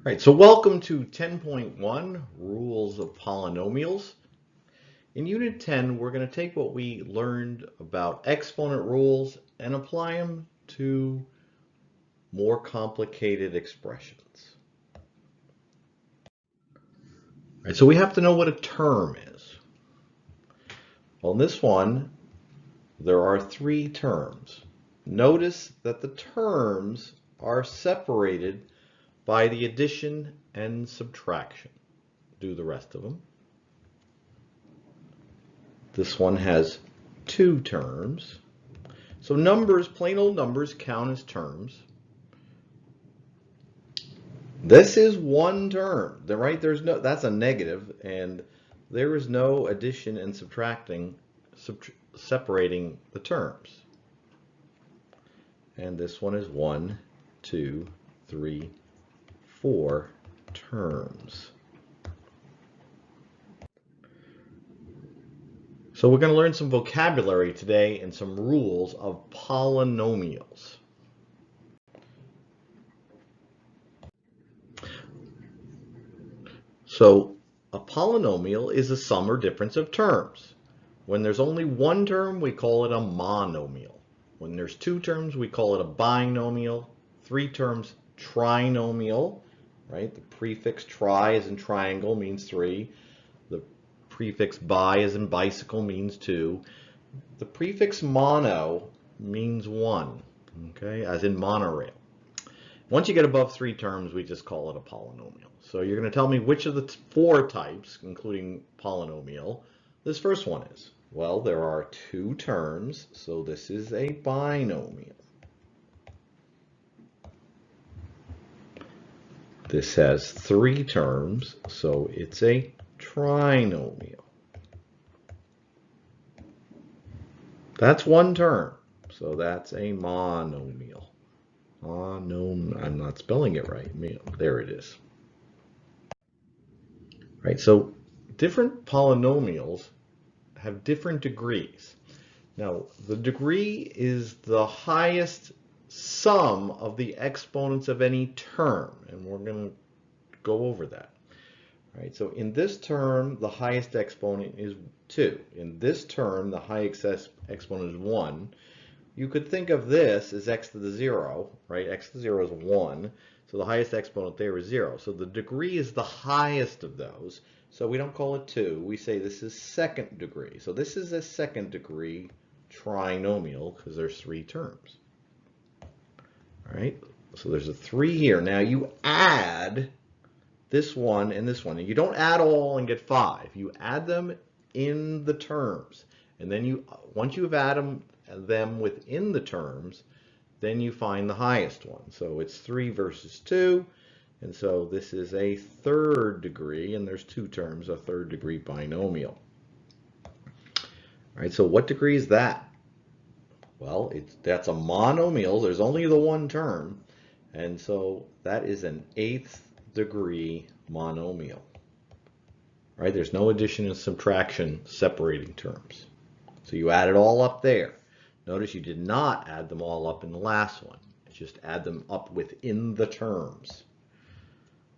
Right, so welcome to 10.1, Rules of Polynomials. In Unit 10, we're going to take what we learned about exponent rules and apply them to more complicated expressions. Right, so we have to know what a term is. Well, in this one, there are three terms. Notice that the terms are separated by the addition and subtraction. Do the rest of them. This one has two terms. So numbers, plain old numbers, count as terms. This is one term, right? That's a negative, and there is no addition and separating the terms. And this one is 1, 2, 3, 4 terms. So we're going to learn some vocabulary today and some rules of polynomials. So a polynomial is a sum or difference of terms. When there's only one term, we call it a monomial. When there's two terms, we call it a binomial. Three terms, trinomial, right? The prefix tri as in triangle means three. The prefix bi as in bicycle means two. The prefix mono means one, okay, as in monorail. Once you get above three terms, we just call it a polynomial. So you're going to tell me which of the four types, including polynomial, this first one is. Well, there are two terms, so this is a binomial. This has three terms, so it's a trinomial. That's one term, so that's a monomial. I'm not spelling it right. There it is. Right, so different polynomials have different degrees. Now, the degree is the highest sum of the exponents of any term, and we're going to go over that. Right, so in this term, the highest exponent is 2. In this term, the highest exponent is 1. You could think of this as x to the 0, right? X to the 0 is 1, so the highest exponent there is 0. So the degree is the highest of those, so we don't call it 2. We say this is second degree. So this is a second degree trinomial because there's three terms. All right, so there's a 3 here. Now you add this one and this one, and you don't add all and get 5. You add them in the terms, and then once you've added them within the terms, then you find the highest one. So it's 3 versus 2, and so this is a third degree, and there's two terms, a third degree binomial. All right, so what degree is that? Well, that's a monomial. There's only the one term, and so that is an 8th degree monomial. Right? There's no addition and subtraction separating terms. So you add it all up there. Notice you did not add them all up in the last one. Just add them up within the terms.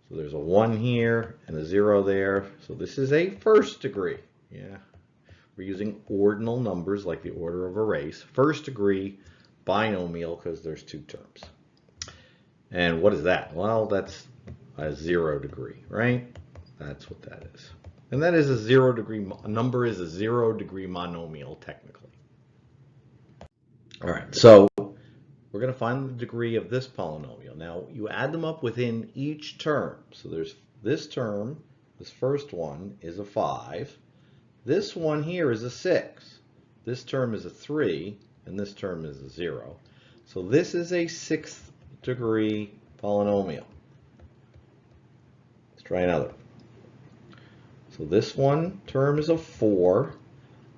So there's a 1 here and a 0 there. So this is a first degree. Yeah. We're using ordinal numbers like the order of a race. First degree binomial because there's two terms. And what is that? Well, that's a 0 degree, right? That's what that is. And that is a 0 degree, a number is a 0 degree monomial technically. All right, so we're going to find the degree of this polynomial. Now, you add them up within each term. So there's this term, this first one is a 5. This one here is a 6. This term is a 3, and this term is a 0. So this is a 6th degree polynomial. Let's try another. So this one term is a 4.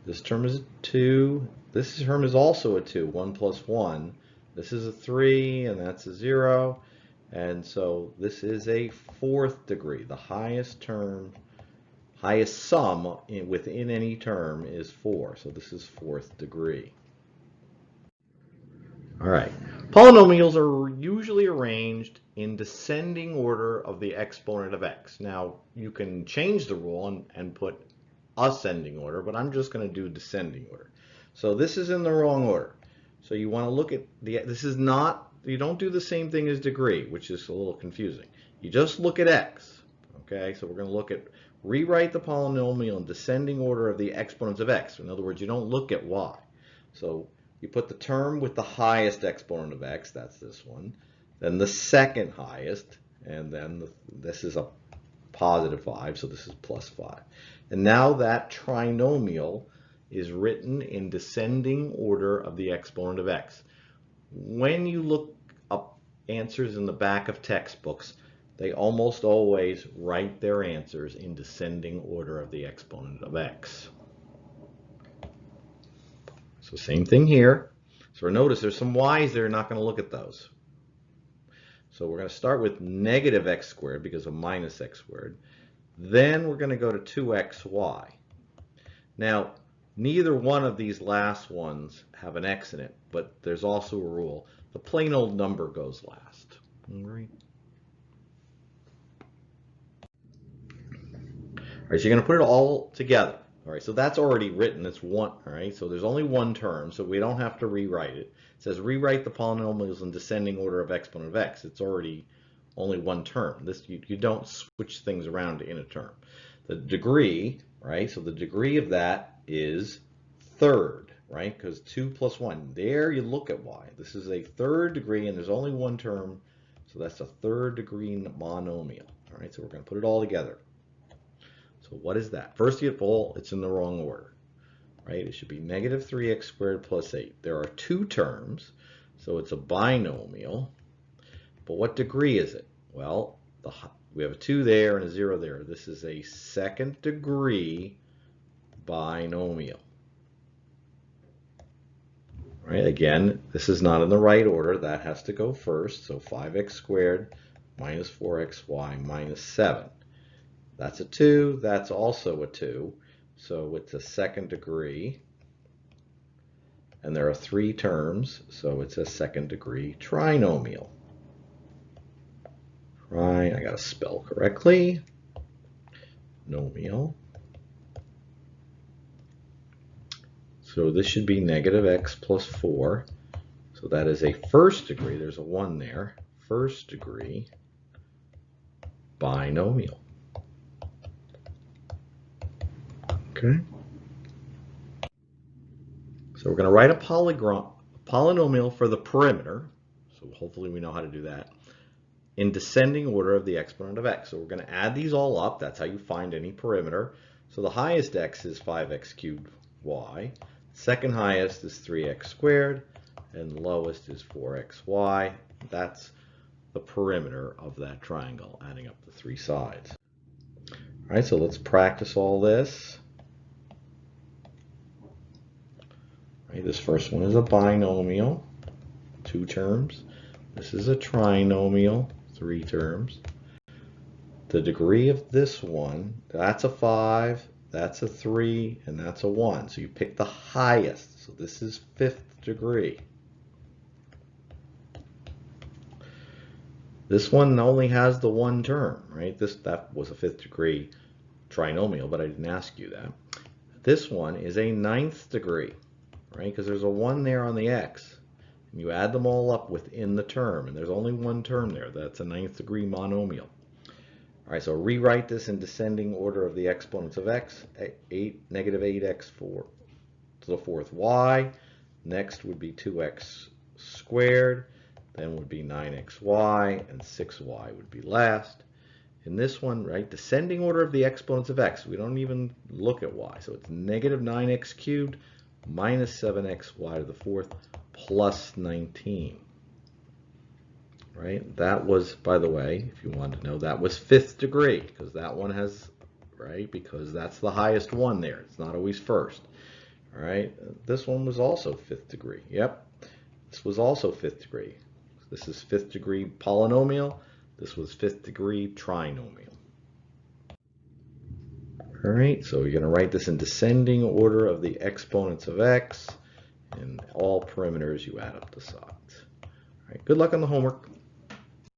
This term is a 2. This term is also a 2, 1 plus 1. This is a 3, and that's a 0. And so this is a 4th degree. The highest sum within any term is 4. So this is 4th degree. All right. Polynomials are usually arranged in descending order of the exponent of x. Now, you can change the rule and put ascending order, but I'm just going to do descending order. So this is in the wrong order. So you want to look at this is not, you don't do the same thing as degree, which is a little confusing. You just look at x. Okay, so we're going to look at, rewrite the polynomial in descending order of the exponents of x. In other words, you don't look at y. So you put the term with the highest exponent of x, that's this one, then the second highest, and then this is a positive 5, so this is plus 5. And now that trinomial is written in descending order of the exponent of x. When you look up answers in the back of textbooks, they almost always write their answers in descending order of the exponent of x. So same thing here. So notice there's some y's there, not going to look at those. So we're going to start with negative x squared because of minus x squared. Then we're going to go to 2xy. Now, neither one of these last ones have an x in it, but there's also a rule. The plain old number goes last. All right. All right, so you're going to put it all together. All right, so that's already written. It's one. All right, so there's only one term, so we don't have to rewrite it. It says rewrite the polynomials in descending order of exponent of x. It's already only one term. This you don't switch things around in a term. The degree, right? So the degree of that is third, right? Because 2 plus 1. There you look at y. This is a third degree, and there's only one term, so that's a third degree monomial. All right, so we're going to put it all together. So what is that? First of all, it's in the wrong order, right? It should be negative 3x squared plus 8. There are two terms, so it's a binomial. But what degree is it? Well, we have a 2 there and a 0 there. This is a second degree binomial. Right? Again, this is not in the right order. That has to go first. So 5x squared minus 4xy minus 7. That's a 2. That's also a 2. So it's a second degree. And there are 3 terms, so it's a second degree trinomial. I got to spell correctly. Nomial. So this should be negative x plus 4. So that is a first degree. There's a 1 there. First degree binomial. Okay. So we're going to write a polynomial for the perimeter. So hopefully we know how to do that. In descending order of the exponent of x. So we're going to add these all up. That's how you find any perimeter. So the highest x is 5x cubed y. Second highest is 3x squared. And lowest is 4xy. That's the perimeter of that triangle, adding up the 3 sides. All right, so let's practice all this. All right, this first one is a binomial, 2 terms. This is a trinomial, 3 terms. The degree of this one, that's a 5, that's a 3, and that's a 1. So you pick the highest. So this is 5th degree. This one only has the 1 term, right? That was a 5th degree trinomial, but I didn't ask you that. This one is a 9th degree, right? Because there's a 1 there on the x. And you add them all up within the term, and there's only 1 term there. That's a 9th degree monomial. All right, so rewrite this in descending order of the exponents of x. Negative 8x to the 4th y. Next would be 2x squared. Then would be 9xy, and 6y would be last. In this one, right, descending order of the exponents of x. We don't even look at y. So it's negative 9x cubed minus 7xy to the 4th plus 19. Right? That was, by the way, if you wanted to know, that was 5th degree, because that one has, right, because that's the highest one there. It's not always first. All right? This one was also 5th degree. Yep. This was also 5th degree. This is 5th degree polynomial. This was 5th degree trinomial. All right, so you're going to write this in descending order of the exponents of x. And all perimeters, you add up the sides. All right, good luck on the homework.